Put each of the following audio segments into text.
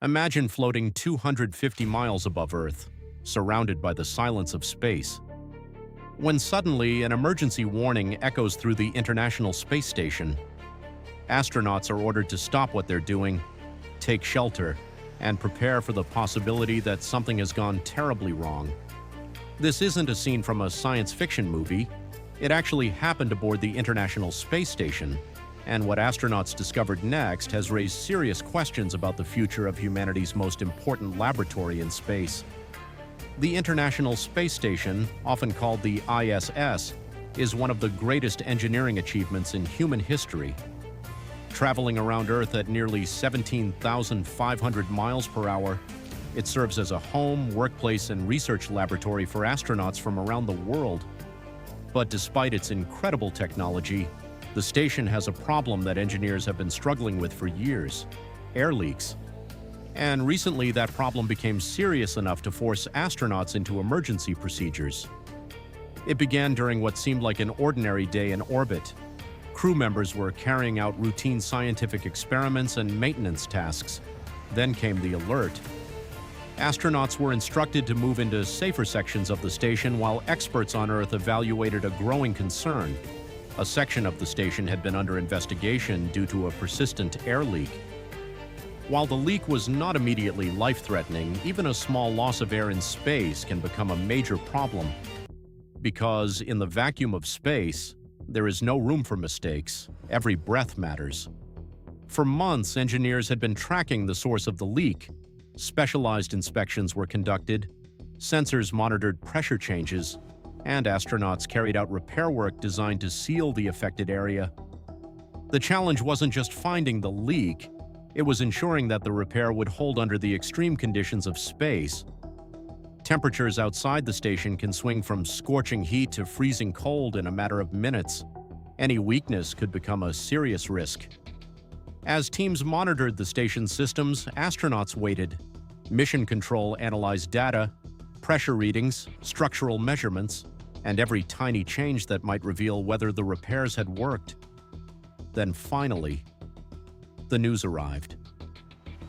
Imagine floating 250 miles above Earth, surrounded by the silence of space. When suddenly an emergency warning echoes through the International Space Station, astronauts are ordered to stop what they're doing, take shelter, and prepare for the possibility that something has gone terribly wrong. This isn't a scene from a science fiction movie. It actually happened aboard the International Space Station, and what astronauts discovered next has raised serious questions about the future of humanity's most important laboratory in space. The International Space Station, often called the ISS, is one of the greatest engineering achievements in human history. Traveling around Earth at nearly 17,500 miles per hour, it serves as a home, workplace, and research laboratory for astronauts from around the world. But despite its incredible technology, the station has a problem that engineers have been struggling with for years: air leaks. And recently, that problem became serious enough to force astronauts into emergency procedures. It began during what seemed like an ordinary day in orbit. Crew members were carrying out routine scientific experiments and maintenance tasks. Then came the alert. Astronauts were instructed to move into safer sections of the station while experts on Earth evaluated a growing concern. A section of the station had been under investigation due to a persistent air leak. While the leak was not immediately life-threatening, even a small loss of air in space can become a major problem. Because in the vacuum of space, there is no room for mistakes. Every breath matters. For months, engineers had been tracking the source of the leak. Specialized inspections were conducted, sensors monitored pressure changes, and astronauts carried out repair work designed to seal the affected area. The challenge wasn't just finding the leak, it was ensuring that the repair would hold under the extreme conditions of space. Temperatures outside the station can swing from scorching heat to freezing cold in a matter of minutes. Any weakness could become a serious risk. As teams monitored the station's systems, astronauts waited. Mission Control analyzed data, pressure readings, structural measurements, and every tiny change that might reveal whether the repairs had worked. Then finally, the news arrived.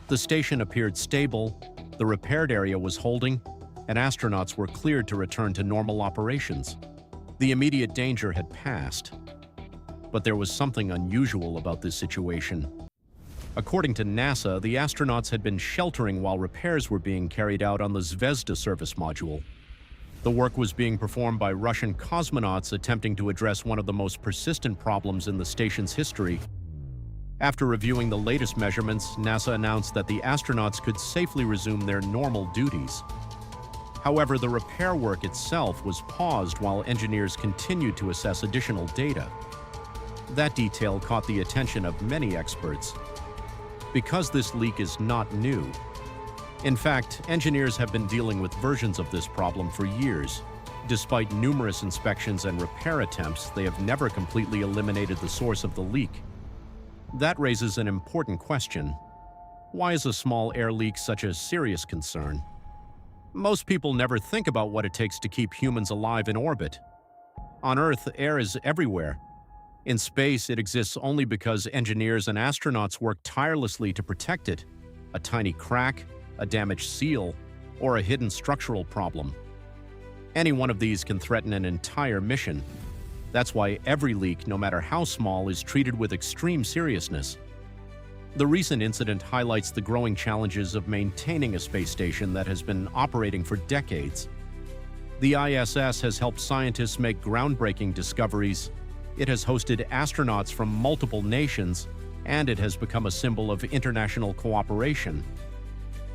The station appeared stable, the repaired area was holding, and astronauts were cleared to return to normal operations. The immediate danger had passed. But there was something unusual about this situation. According to NASA, the astronauts had been sheltering while repairs were being carried out on the Zvezda service module. The work was being performed by Russian cosmonauts attempting to address one of the most persistent problems in the station's history. After reviewing the latest measurements, NASA announced that the astronauts could safely resume their normal duties. However, the repair work itself was paused while engineers continued to assess additional data. That detail caught the attention of many experts. Because this leak is not new. In fact, engineers have been dealing with versions of this problem for years. Despite numerous inspections and repair attempts, they have never completely eliminated the source of the leak. That raises an important question. Why is a small air leak such a serious concern? Most people never think about what it takes to keep humans alive in orbit. On Earth, air is everywhere. In space, it exists only because engineers and astronauts work tirelessly to protect it. A tiny crack, a damaged seal, or a hidden structural problem. Any one of these can threaten an entire mission. That's why every leak, no matter how small, is treated with extreme seriousness. The recent incident highlights the growing challenges of maintaining a space station that has been operating for decades. The ISS has helped scientists make groundbreaking discoveries. It has hosted astronauts from multiple nations, and it has become a symbol of international cooperation.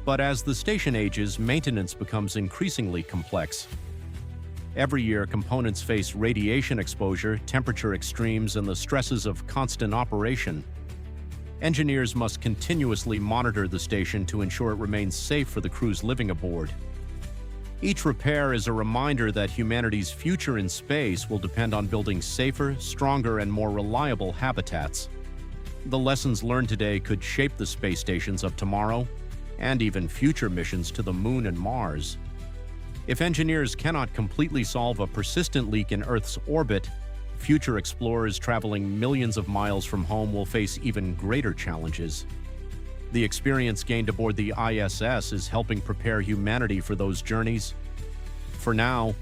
But as the station ages, maintenance becomes increasingly complex. Every year, components face radiation exposure, temperature extremes, and the stresses of constant operation. Engineers must continuously monitor the station to ensure it remains safe for the crews living aboard. Each repair is a reminder that humanity's future in space will depend on building safer, stronger, and more reliable habitats. The lessons learned today could shape the space stations of tomorrow, and even future missions to the Moon and Mars. If engineers cannot completely solve a persistent leak in Earth's orbit, future explorers traveling millions of miles from home will face even greater challenges. The experience gained aboard the ISS is helping prepare humanity for those journeys. For now,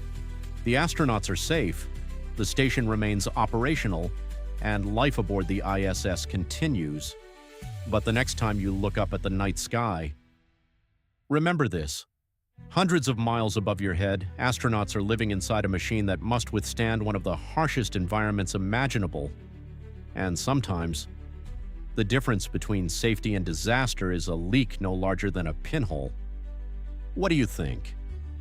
the astronauts are safe, the station remains operational, and life aboard the ISS continues. But the next time you look up at the night sky, remember this. Hundreds of miles above your head, astronauts are living inside a machine that must withstand one of the harshest environments imaginable. And sometimes, the difference between safety and disaster is a leak no larger than a pinhole. What do you think?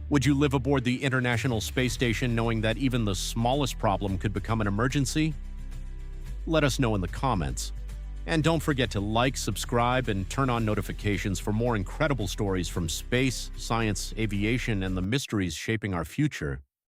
Would you live aboard the International Space Station knowing that even the smallest problem could become an emergency? Let us know in the comments. And don't forget to like, subscribe, and turn on notifications for more incredible stories from space, science, aviation, and the mysteries shaping our future.